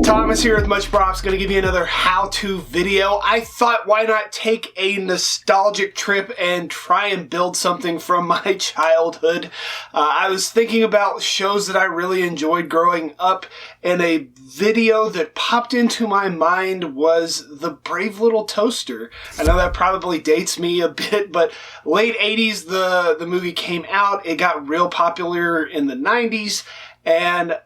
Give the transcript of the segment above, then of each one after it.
Thomas here with Much Props, going to give you another how-to video. I thought, why not take a nostalgic trip and try and build something from my childhood. I was thinking about shows that I really enjoyed growing up, and a video that popped into my mind was The Brave Little Toaster. I know that probably dates me a bit, but late 80s the movie came out. It got real popular in the 90s, and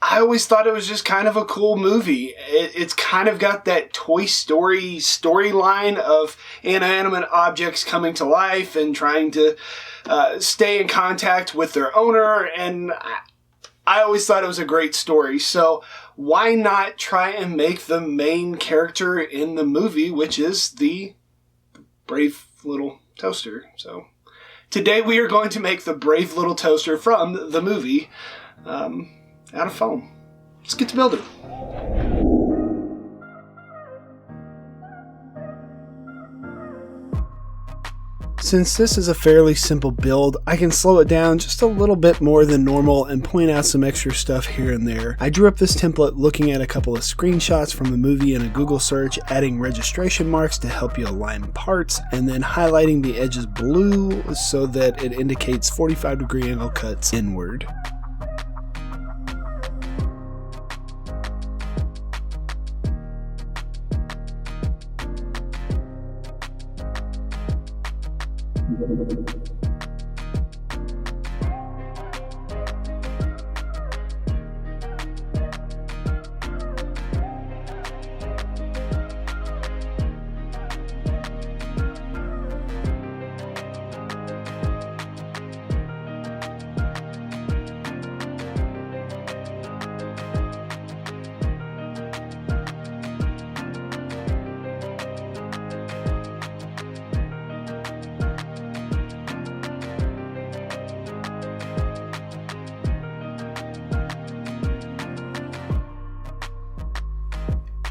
I always thought it was just kind of a cool movie. It's kind of got that Toy Story storyline of inanimate objects coming to life and trying to stay in contact with their owner, and I always thought it was a great story. So why not try and make the main character in the movie, which is the Brave Little Toaster. So today we are going to make the Brave Little Toaster from the movie out of foam. Let's get to building. Since this is a fairly simple build, I can slow it down just a little bit more than normal and point out some extra stuff here and there. I drew up this template looking at a couple of screenshots from the movie in a Google search, adding registration marks to help you align parts, and then highlighting the edges blue so that it indicates 45-degree angle cuts inward.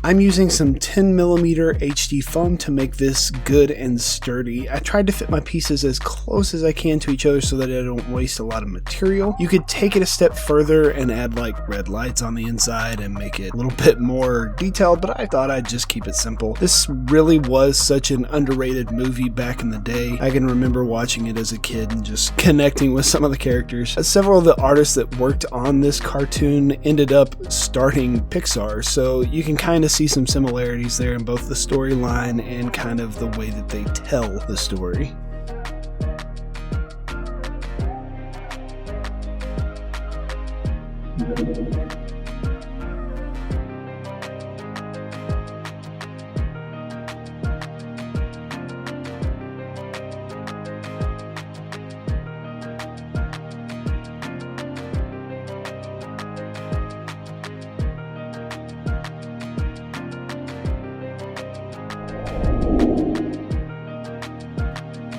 I'm using some 10mm HD foam to make this good and sturdy. I tried to fit my pieces as close as I can to each other so that I don't waste a lot of material. You could take it a step further and add like red lights on the inside and make it a little bit more detailed, but I thought I'd just keep it simple. This really was such an underrated movie back in the day. I can remember watching it as a kid and just connecting with some of the characters. Several of the artists that worked on this cartoon ended up starting Pixar, so you can kind of see some similarities there in both the storyline and kind of the way that they tell the story.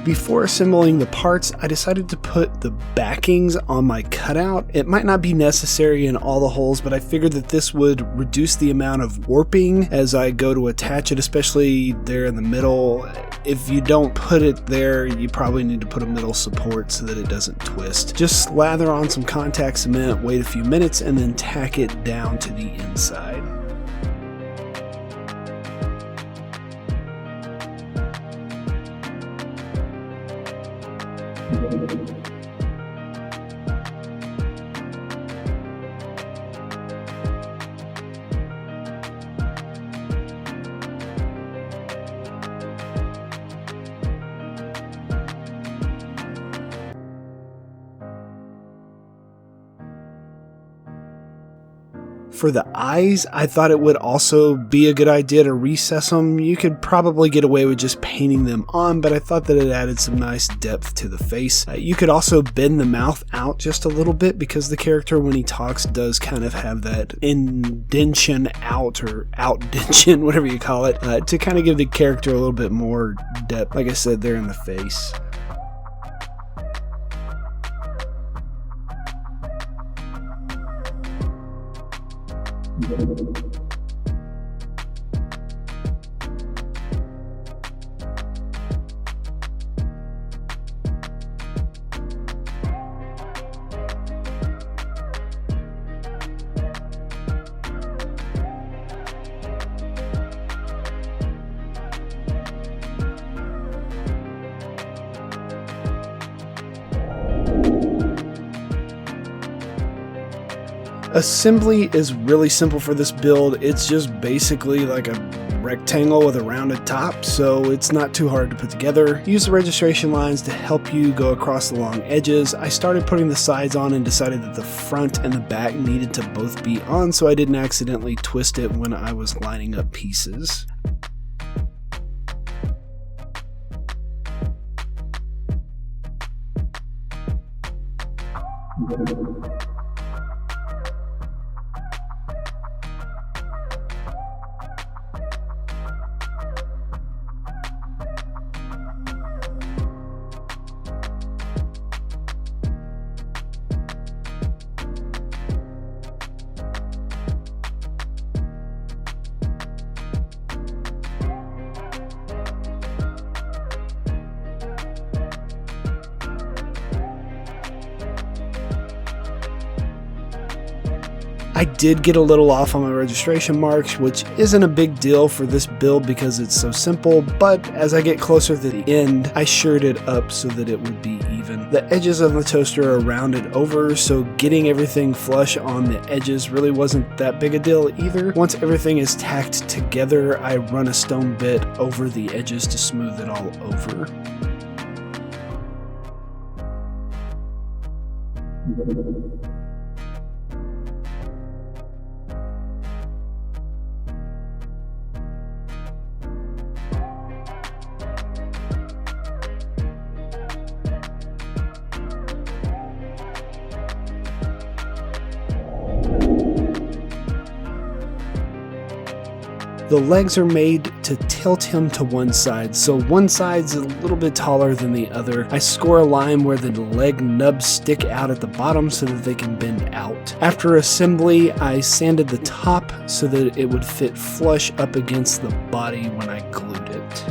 Before assembling the parts, I decided to put the backings on my cutout. It might not be necessary in all the holes, but I figured that this would reduce the amount of warping as I go to attach it, especially there in the middle. If you don't put it there, you probably need to put a middle support so that it doesn't twist. Just slather on some contact cement, wait a few minutes, and then tack it down to the inside. For the eyes, I thought it would also be a good idea to recess them. You could probably get away with just painting them on, but I thought that it added some nice depth to the face. You could also bend the mouth out just a little bit because the character, when he talks, does kind of have that indentation out, or outdentation, whatever you call it, to kind of give the character a little bit more depth, like I said, there in the face. Assembly is really simple for this build. It's just basically like a rectangle with a rounded top, so it's not too hard to put together. Use the registration lines to help you go across the long edges. I started putting the sides on and decided that the front and the back needed to both be on so I didn't accidentally twist it when I was lining up pieces. I did get a little off on my registration marks, which isn't a big deal for this build because it's so simple, but as I get closer to the end, I shored it up so that it would be even. The edges of the toaster are rounded over, so getting everything flush on the edges really wasn't that big a deal either. Once everything is tacked together, I run a stone bit over the edges to smooth it all over. The legs are made to tilt him to one side, so one side's a little bit taller than the other. I score a line where the leg nubs stick out at the bottom so that they can bend out. After assembly, I sanded the top so that it would fit flush up against the body when I glued it.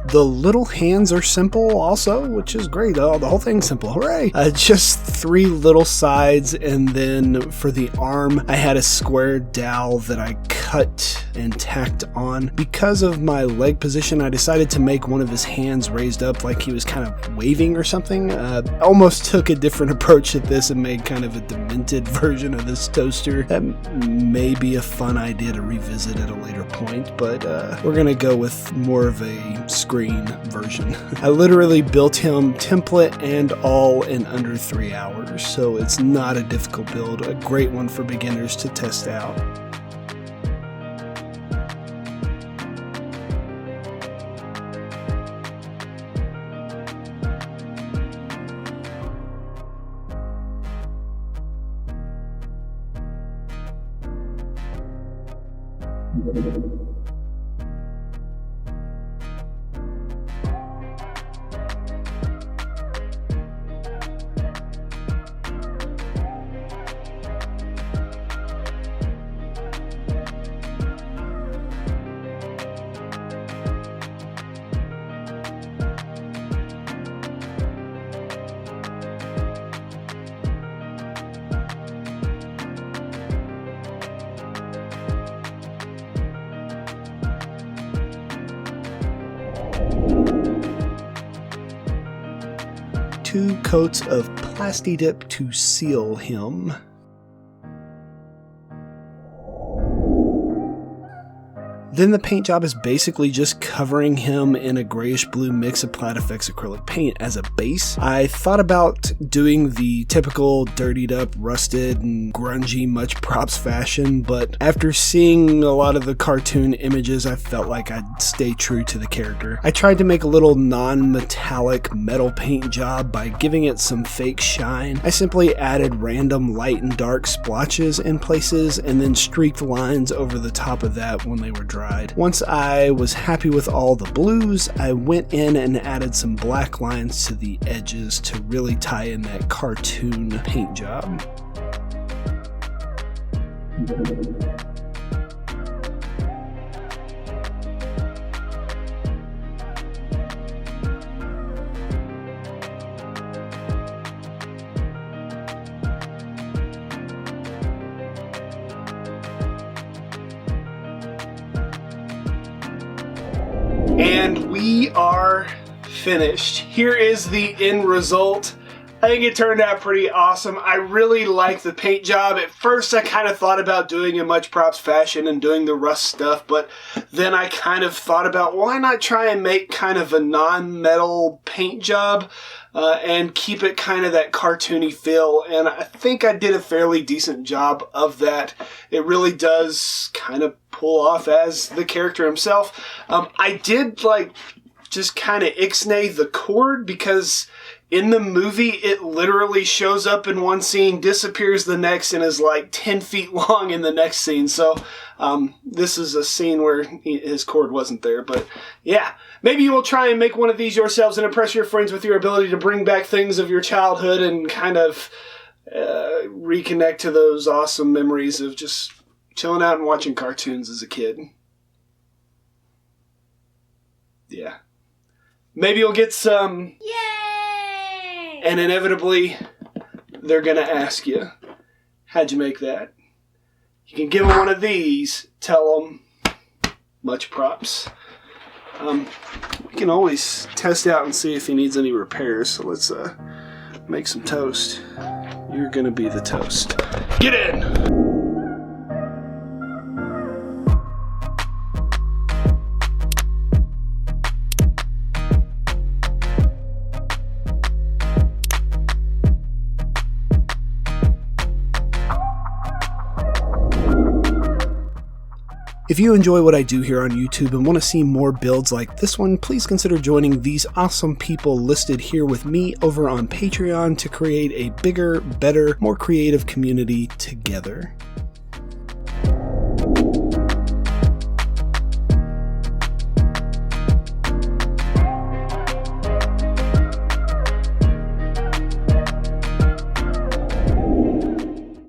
The little hands are simple also, which is great. Oh, the whole thing's simple. Hooray! Just 3 little sides, and then for the arm, I had a square dowel that I cut and tacked on. Because of my leg position, I decided to make one of his hands raised up like he was kind of waving or something. Almost took a different approach at this and made kind of a demented version of this toaster. That may be a fun idea to revisit at a later point, but we're gonna go with more of a screen version. I literally built him template and all in under 3 hours, so it's not a difficult build, a great one for beginners to test out. 2 coats of Plasti-Dip to seal him. Then the paint job is basically just covering him in a grayish-blue mix of Plaid Effects acrylic paint as a base. I thought about doing the typical dirtied up, rusted, and grungy Much Props fashion, but after seeing a lot of the cartoon images, I felt like I'd stay true to the character. I tried to make a little non-metallic metal paint job by giving it some fake shine. I simply added random light and dark splotches in places and then streaked lines over the top of that when they were dry. Once I was happy with all the blues, I went in and added some black lines to the edges to really tie in that cartoon paint job. And we are finished. Here is the end result. I think it turned out pretty awesome. I really like the paint job. At first I kind of thought about doing a Much Props fashion and doing the rust stuff, but then I kind of thought about why not try and make kind of a non-metal paint job and keep it kind of that cartoony feel, and I think I did a fairly decent job of that. It really does kind of pull off as the character himself. I did just kind of ixnay the cord, because in the movie it literally shows up in one scene, disappears the next, and is like 10 feet long in the next scene. So this is a scene where his cord wasn't there. But yeah, maybe you will try and make one of these yourselves and impress your friends with your ability to bring back things of your childhood and kind of reconnect to those awesome memories of just chilling out and watching cartoons as a kid. Yeah. Maybe you'll get some. Yay! And inevitably, they're going to ask you, how'd you make that? You can give them one of these. Tell them, Much Props. We can always test out and see if he needs any repairs. So let's make some toast. You're going to be the toast. Get in! If you enjoy what I do here on YouTube and want to see more builds like this one, please consider joining these awesome people listed here with me over on Patreon to create a bigger, better, more creative community together.